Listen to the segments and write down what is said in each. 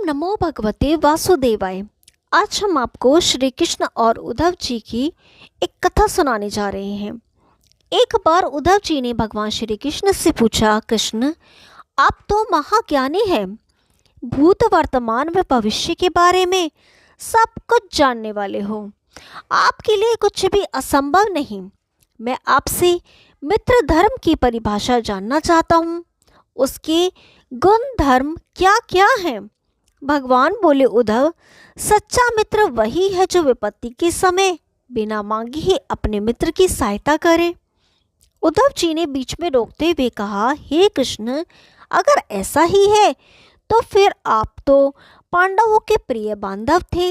नमो भगवते वासुदेवाय। आज हम आपको श्री कृष्ण और उद्धव जी की एक कथा सुनाने जा रहे हैं। एक बार उद्धव जी ने भगवान श्री कृष्ण से पूछा, कृष्ण आप तो महाज्ञानी हैं, भूत वर्तमान व भविष्य के बारे में सब कुछ जानने वाले हो, आपके लिए कुछ भी असंभव नहीं। मैं आपसे मित्र धर्म की परिभाषा जानना चाहता हूँ, उसके गुण धर्म क्या क्या हैं। भगवान बोले, उद्धव सच्चा मित्र वही है जो विपत्ति के समय बिना मांगे ही अपने मित्र की सहायता करे। उद्धव जी ने बीच में रोकते हुए कहा, हे कृष्ण अगर ऐसा ही है तो फिर आप तो पांडवों के प्रिय बांधव थे।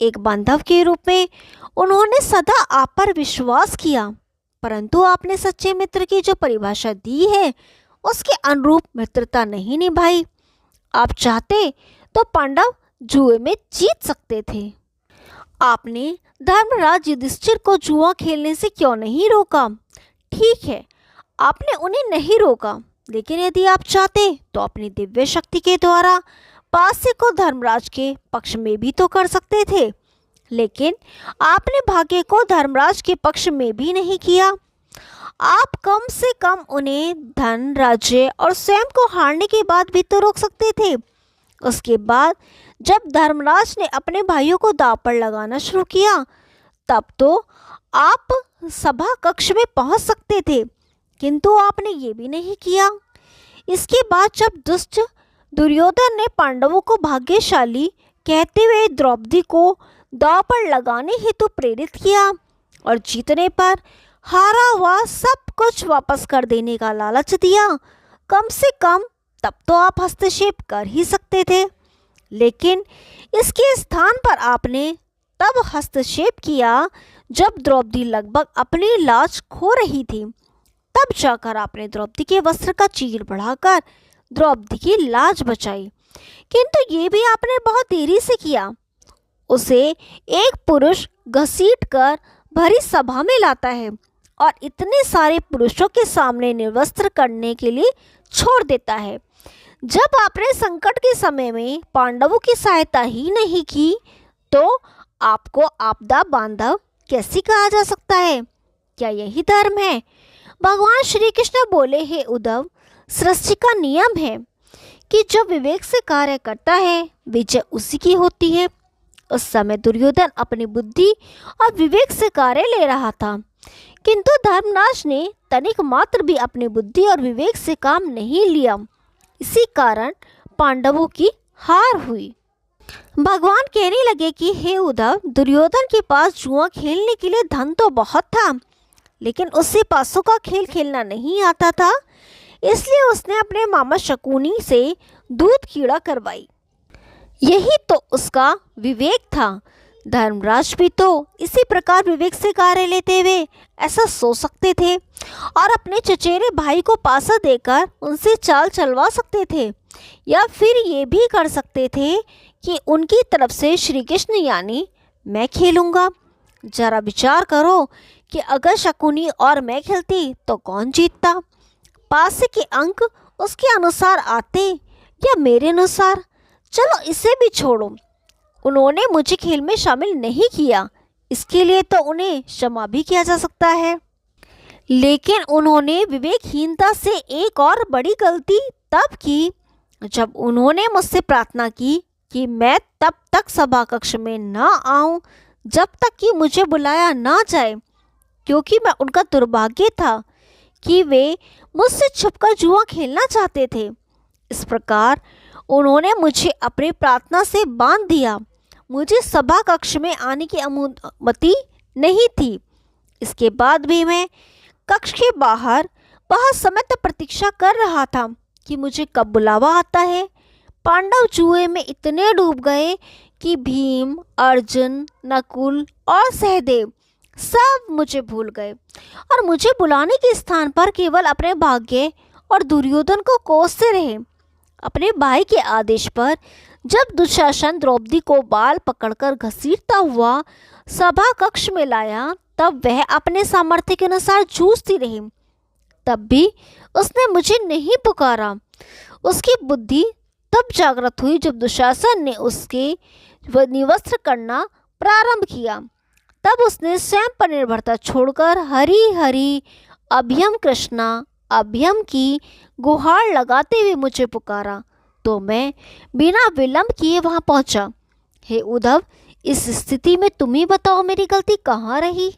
एक बांधव के रूप में उन्होंने सदा आप पर विश्वास किया, परंतु आपने सच्चे मित्र की जो परिभाषा दी है उसके अनुरूप मित्रता नहीं निभाई। आप चाहते तो पांडव जुए में जीत सकते थे। आपने धर्मराज युधिष्ठिर को जुआ खेलने से क्यों नहीं रोका? ठीक है, आपने उन्हें नहीं रोका, लेकिन यदि आप चाहते तो अपनी दिव्य शक्ति के द्वारा पास्य को धर्मराज के पक्ष में भी तो कर सकते थे, लेकिन आपने भाग्य को धर्मराज के पक्ष में भी नहीं किया। आप कम से कम उन्हें धन, राज्य और स्वयं को हारने के बाद भी तो रोक सकते थे। उसके बाद जब धर्मराज ने अपने भाइयों को दांव पर लगाना शुरू किया, तब तो आप सभा कक्ष में पहुंच सकते थे, किंतु आपने ये भी नहीं किया। इसके बाद जब दुष्ट दुर्योधन ने पांडवों को भाग्यशाली कहते हुए द्रौपदी को दांव पर लगाने हेतु प्रेरित किया और जीतने पर हारा हुआ सब कुछ वापस कर देने का लालच दिया, कम से कम तब तो आप हस्तक्षेप कर ही सकते थे। लेकिन इसके स्थान पर आपने तब हस्तक्षेप किया जब द्रौपदी लगभग अपनी लाज खो रही थी। तब जाकर आपने द्रौपदी के वस्त्र का चीर बढ़ाकर द्रौपदी की लाज बचाई, किंतु ये भी आपने बहुत देरी से किया। उसे एक पुरुष घसीट कर भरी सभा में लाता है और इतने सारे पुरुषों के सामने निर्वस्त्र करने के लिए छोड़ देता है। जब आपने संकट के समय में पांडवों की सहायता ही नहीं की, तो आपको आपदा बांधव कैसे कहा जा सकता है? क्या यही धर्म है? भगवान श्री कृष्ण बोले, हे उद्धव सृष्टि का नियम है कि जो विवेक से कार्य करता है विजय उसी की होती है। उस समय दुर्योधन अपनी बुद्धि और विवेक से कार्य ले रहा था, किंतु धर्मराज ने तनिक मात्र भी अपनी बुद्धि और विवेक से काम नहीं लिया। इसी कारण पांडवों की हार हुई। भगवान कहने लगे कि हे उद्धव, दुर्योधन के पास जुआ खेलने के लिए धन तो बहुत था, लेकिन उसे पासों का खेल खेलना नहीं आता था, इसलिए उसने अपने मामा शकुनी से दूध कीड़ा करवाई। यही तो उसका विवेक था। धर्मराज भी तो इसी प्रकार विवेक से कार्य लेते हुए ऐसा सोच सकते थे और अपने चचेरे भाई को पासा देकर उनसे चाल चलवा सकते थे, या फिर ये भी कर सकते थे कि उनकी तरफ से श्री कृष्ण यानी मैं खेलूँगा। जरा विचार करो कि अगर शकुनी और मैं खेलती तो कौन जीतता? पासे के अंक उसके अनुसार आते या मेरे अनुसार? चलो इसे भी छोड़ो, उन्होंने मुझे खेल में शामिल नहीं किया, इसके लिए तो उन्हें क्षमा भी किया जा सकता है। लेकिन उन्होंने विवेकहीनता से एक और बड़ी गलती तब की जब उन्होंने मुझसे प्रार्थना की कि मैं तब तक सभा कक्ष में न आऊं जब तक कि मुझे बुलाया ना जाए, क्योंकि मैं उनका दुर्भाग्य था कि वे मुझसे छुपकर जुआ खेलना चाहते थे। इस प्रकार उन्होंने मुझे अपनी प्रार्थना से बांध दिया। मुझे सभा कक्ष में आने की अनुमति नहीं थी। इसके बाद भी मैं कक्ष के बाहर बहुत समय तक प्रतीक्षा कर रहा था कि मुझे कब बुलावा आता है। पांडव जुए में इतने डूब गए कि भीम, अर्जुन, नकुल और सहदेव सब मुझे भूल गए और मुझे बुलाने के स्थान पर केवल अपने भाग्य और दुर्योधन को कोसते रहे। अपने भाई के आदेश पर जब दुशासन द्रौपदी को बाल पकड़कर घसीटता हुआ सभा कक्ष में लाया, तब वह अपने सामर्थ्य के अनुसार जूझती रही। तब भी उसने मुझे नहीं पुकारा। उसकी बुद्धि तब जागृत हुई जब दुशासन ने उसके निवस्त्र करना प्रारंभ किया। तब उसने स्वयं पर निर्भरता छोड़कर हरि हरि अभयम कृष्णा अभयम की गुहार लगाते हुए मुझे पुकारा, तो मैं बिना विलंब किए वहां पहुंचा। हे उद्धव, इस स्थिति में तुम ही बताओ मेरी गलती कहाँ रही।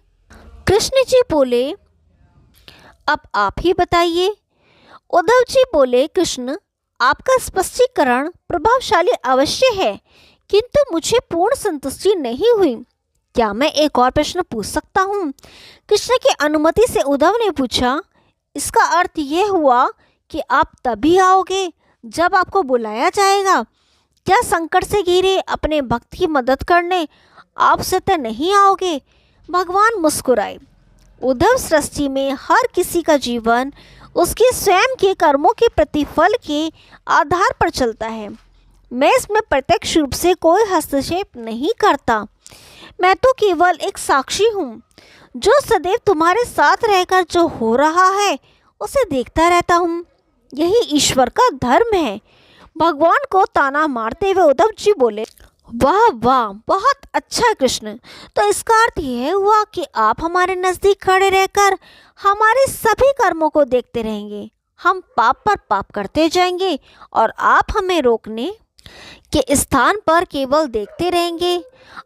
कृष्ण जी बोले, अब आप ही बताइए। उद्धव जी बोले, कृष्ण, आपका स्पष्टीकरण प्रभावशाली अवश्य है, किंतु मुझे पूर्ण संतुष्टि नहीं हुई। क्या मैं एक और प्रश्न पूछ सकता हूँ? कृष्ण की अनुमति से उद्धव ने पूछा। इसका अर्थ यह हुआ कि आप तभी आओगे जब आपको बुलाया जाएगा। क्या संकट से घिरे अपने भक्त की मदद करने आप स्वतः नहीं आओगे? भगवान मुस्कुराए। उद्धव, सृष्टि में हर किसी का जीवन उसके स्वयं के कर्मों के प्रतिफल के आधार पर चलता है। मैं इसमें प्रत्यक्ष रूप से कोई हस्तक्षेप नहीं करता। मैं तो केवल एक साक्षी हूँ, जो सदैव तुम्हारे साथ रहकर जो हो रहा है उसे देखता रहता हूँ। यही ईश्वर का धर्म है। भगवान को ताना मारते हुए उद्धव जी बोले, वाह वाह, बहुत अच्छा कृष्ण। तो इसका अर्थ यह हुआ कि आप हमारे नज़दीक खड़े रहकर हमारे सभी कर्मों को देखते रहेंगे। हम पाप पर पाप करते जाएंगे और आप हमें रोकने के स्थान पर केवल देखते रहेंगे।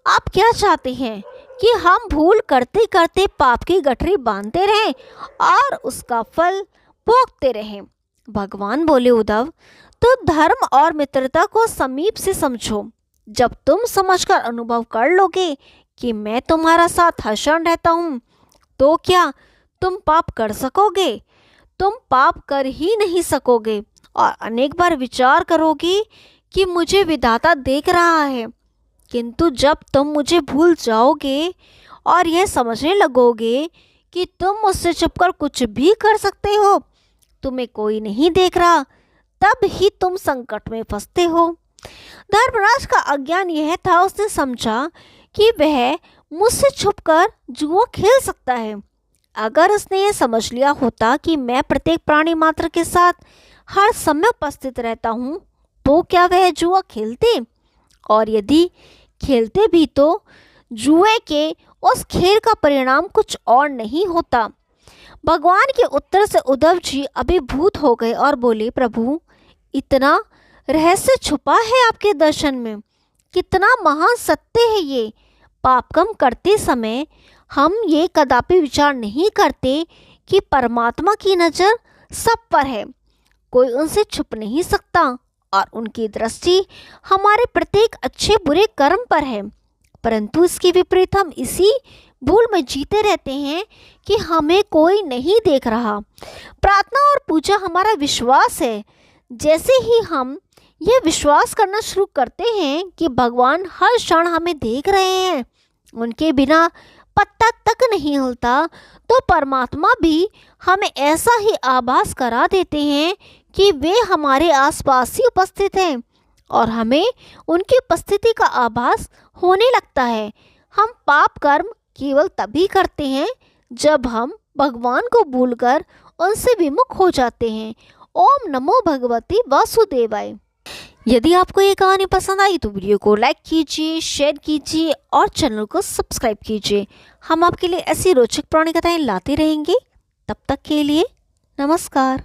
आप क्या चाहते हैं कि हम भूल करते करते पाप की गठरी बांधते रहें और उसका फल भोगते रहें? भगवान बोले, उद्धव, तो धर्म और मित्रता को समीप से समझो। जब तुम समझकर अनुभव कर लोगे कि मैं तुम्हारा साथ हर्षण रहता हूँ, तो क्या तुम पाप कर सकोगे? तुम पाप कर ही नहीं सकोगे और अनेक बार विचार करोगे कि मुझे विधाता देख रहा है। किंतु जब तुम मुझे भूल जाओगे और यह समझने लगोगे कि तुम मुझसे छुपकर कुछ भी कर सकते हो, तुम्हें कोई नहीं देख रहा, तब ही तुम संकट में फंसते हो। धर्मराज का अज्ञान यह था, उसने समझा कि वह मुझसे छुपकर जुआ खेल सकता है। अगर उसने यह समझ लिया होता कि मैं प्रत्येक प्राणी मात्र के साथ हर समय उपस्थित रहता हूँ, तो क्या वह जुआ खेलते? और यदि खेलते भी तो जुए के उस खेल का परिणाम कुछ और नहीं होता। भगवान के उत्तर से उद्धव जी अभिभूत हो गए और बोले, प्रभु, इतना रहस्य छुपा है आपके दर्शन में। कितना महान सत्य है ये। पाप कम करते समय हम ये कदापि विचार नहीं करते कि परमात्मा की नज़र सब पर है, कोई उनसे छुप नहीं सकता और उनकी दृष्टि हमारे प्रत्येक अच्छे बुरे कर्म पर है। परंतु इसके विपरीत हम इसी भूल में जीते रहते हैं कि हमें कोई नहीं देख रहा। प्रार्थना और पूजा हमारा विश्वास है। जैसे ही हम यह विश्वास करना शुरू करते हैं कि भगवान हर क्षण हमें देख रहे हैं, उनके बिना पत्ता तक नहीं हिलता, तो परमात्मा भी हमें ऐसा ही आभास करा देते हैं कि वे हमारे आसपास ही उपस्थित हैं और हमें उनकी उपस्थिति का आभास होने लगता है। हम पाप कर्म केवल तभी करते हैं जब हम भगवान को भूलकर उनसे विमुख हो जाते हैं। ओम नमो भगवते वासुदेवाय। यदि आपको ये कहानी पसंद आई तो वीडियो को लाइक कीजिए, शेयर कीजिए और चैनल को सब्सक्राइब कीजिए। हम आपके लिए ऐसी रोचक पुरानी कथाएं लाते रहेंगे। तब तक के लिए नमस्कार।